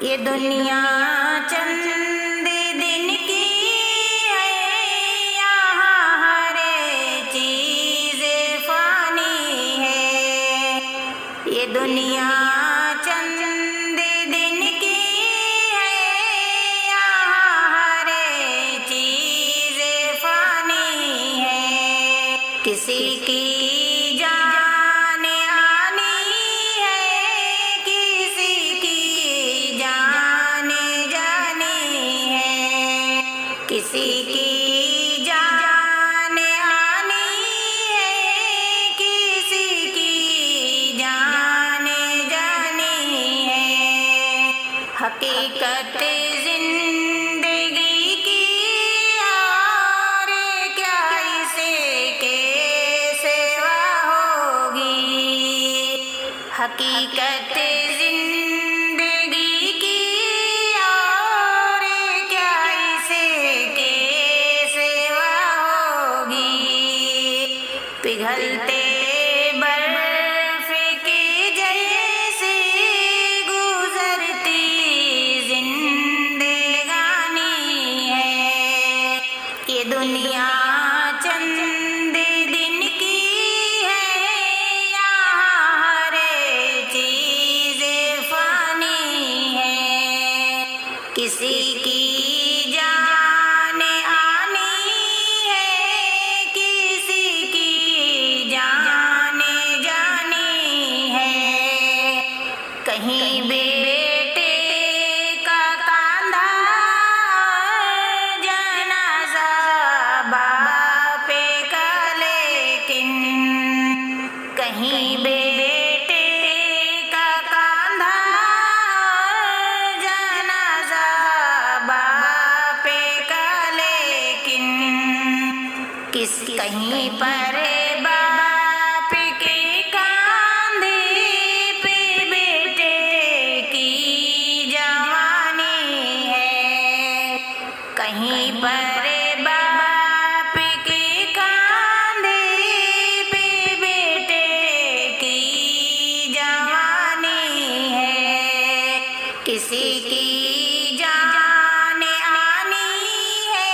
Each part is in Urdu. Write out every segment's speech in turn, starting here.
یہ دنیا چند دن کی ہے، یہاں ہر چیز فانی ہے۔ یہ دنیا چند دن کی ہے، یہاں ہر چیز فانی ہے۔ کسی کی جان آنی ہے، کسی کی جان جانی ہے۔ کسی کی جان آنی ہے، کسی کی جان جانی ہے۔ حقیقت زندگی کی اور کیا اسے کیسے ہوگی۔ حقیقت زندگی کی اور کیا اسے کیسے ہوگی۔ پگھلتے برف کی جیسی گزرتی زندگانی ہے۔ یہ دنیا چند دن کی ہے، یہاں ہر چیز فانی ہے۔ کسی کی جان آنی ہے، کسی کی جان جانی ہے۔ کہیں بیٹے کا کاندھا جنازہ باپ کا، لیکن کہیں بیٹے کا کاندھا جنازہ باپ کا، لیکن کہیں پر باپ کے کاندھے پہ بیٹے کی جوانی ہے۔ کہیں پر باپ کے کاندھے پہ بیٹے کی جوانی ہے۔ کسی کی جان آنی ہے،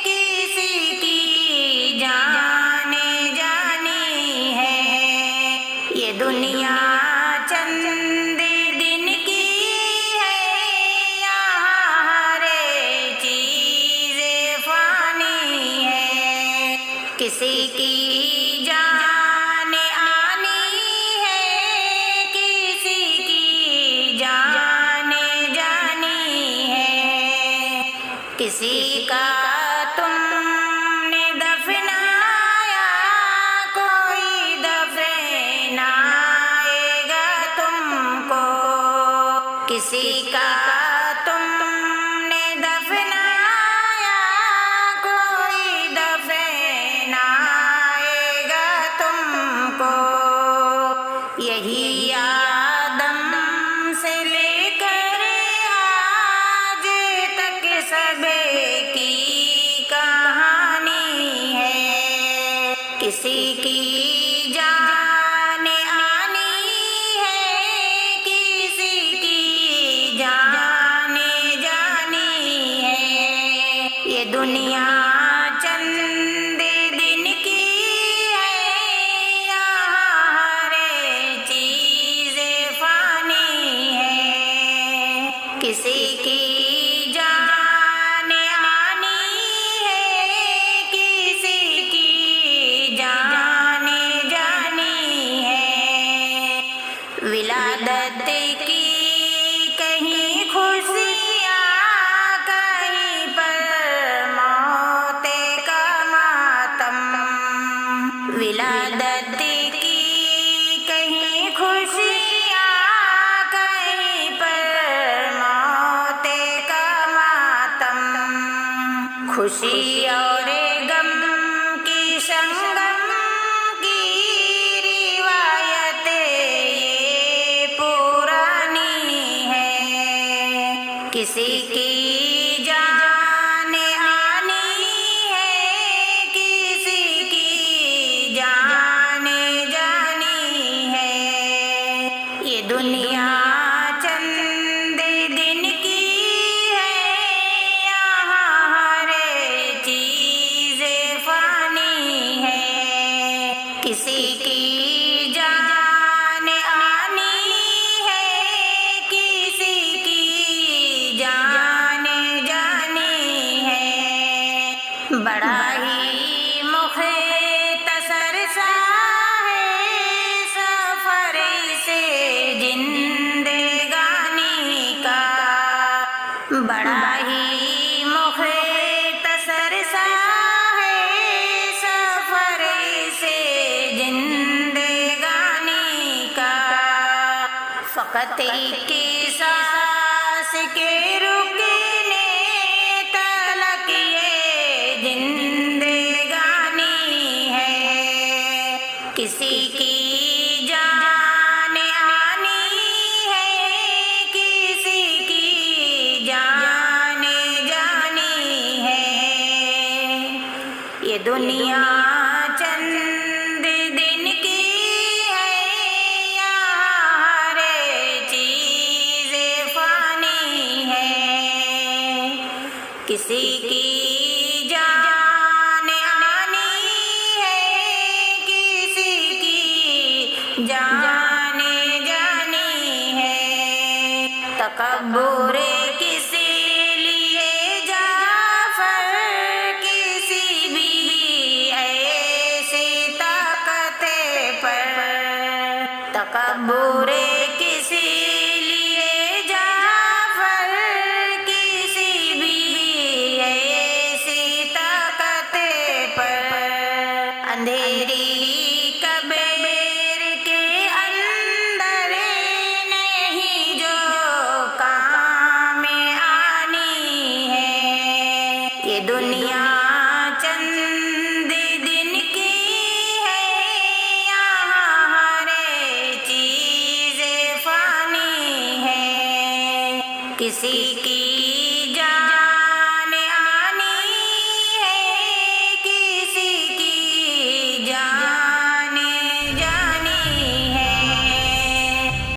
کسی کی جان جانی ہے۔ یہ دنیا چند دن کی ہے، یہاں ہر چیز فانی ہے۔ کسی کی جان آنی ہے، کسی کی جان جانی ہے۔ کسی کا تم نے دفنایا، کوئی دفنائے گا تم کو۔ کسی کا تم نے دفنایا، کوئی دفنائے گا تم کو۔ یہی آدم سے لے کر آج تک سب کی کہانی ہے۔ کسی کی جان آنی ہے، کسی کی جان جانی ہے۔ یہ دنیا چند دن کی ہے، یہاں ہر چیز فانی ہے۔ کسی کی جان آنی ہے، کسی کی جان جانی ہے۔ ولادت کی کہیں خوشیاں، کہیں پر موت کا ماتم۔ ولادت کی کہیں خوشیاں، کہیں پر موت کا ماتم۔ خوشی اور غم کی سنگم کی روایت یہ پرانی ہے۔ کسی کی جان آنی ہے، کسی کی جان جانی ہے۔ یہ دنیا چند بڑا ہی مختصر سا ہے سفر سے زندگانی کا، بڑا ہی مختصر سا ہے سفر سے زندگانی کا، فقط ایک سانس کے رکنے تلک یہ زندگانی ہے، کسی کی جان آنی ہے، کسی کی جان جانی ہے، یہ دنیا چند دن کی ہے، یہاں ہر چیز فانی ہے، کسی کی جان آنی ہے، کسی کی جان جانی ہے، تکبر کس لیے جعفر کسی بھی ایسی طاقت پر، تکبر کس لیے جعفر کسی بھی ایسی طاقت پر، اندھیری قبر کے اندر نہیں جو کام آنی ہے، یہ دنیا چند دن کی ہے، یہاں ہر چیز فانی ہے، کسی کی